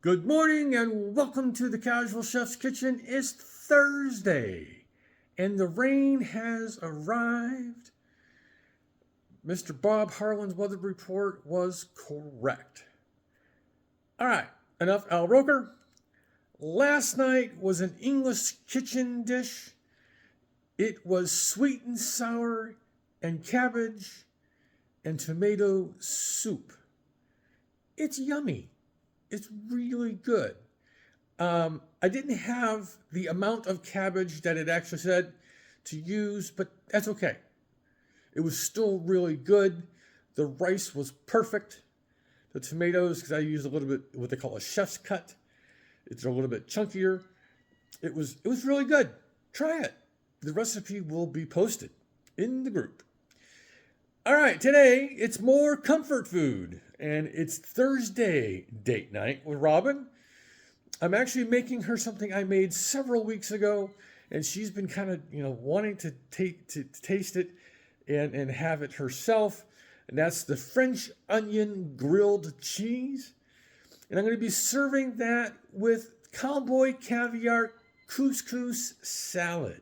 Good morning and welcome to the Casual Chef's Kitchen. It's Thursday and the rain has arrived. Mr. Bob Harlan's weather report was correct. All right, enough Al Roker. Last night was an English kitchen dish. It was sweet and sour and cabbage and tomato soup. It's yummy. It's really good. I didn't have the amount of cabbage that it actually said to use, but that's okay. It was still really good. The rice was perfect. The tomatoes, because I used a little bit what they call a chef's cut. It's a little bit chunkier. It was really good. Try it. The recipe will be posted in the group. All right, today it's more comfort food, and it's Thursday date night with Robin. I'm actually making her something I made several weeks ago, and she's been kind of, wanting to taste it and have it herself, and that's the French onion grilled cheese. And I'm going to be serving that with Cowboy Caviar Couscous salad.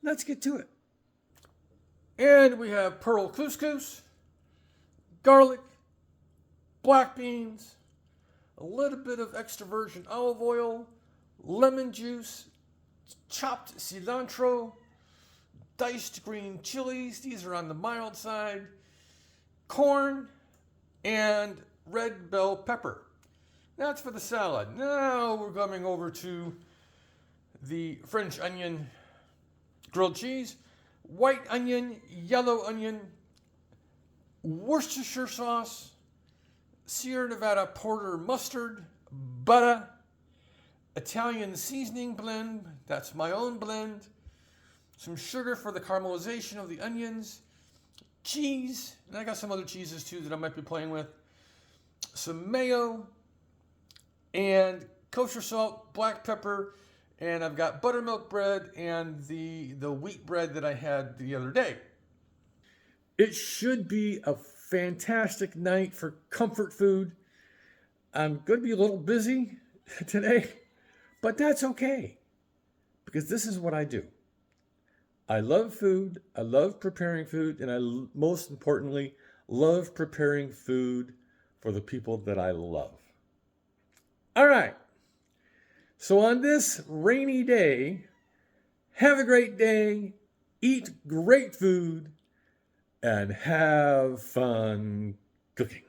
Let's get to it. And we have pearl couscous, garlic, black beans, a little bit of extra virgin olive oil, lemon juice, chopped cilantro, diced green chilies, these are on the mild side, corn, and red bell pepper. That's for the salad. Now we're coming over to the French onion grilled cheese. White onion, yellow onion, Worcestershire sauce, Sierra Nevada porter mustard, butter, Italian seasoning blend, that's my own blend, some sugar for the caramelization of the onions, cheese, and I got some other cheeses too that I might be playing with, some mayo, and kosher salt, black pepper, and I've got buttermilk bread and the wheat bread that I had the other day. It should be a fantastic night for comfort food. I'm going to be a little busy today, but that's okay, because this is what I do. I love food, I love preparing food, and I most importantly love preparing food for the people that I love. All right. So on this rainy day, have a great day, eat great food, and have fun cooking.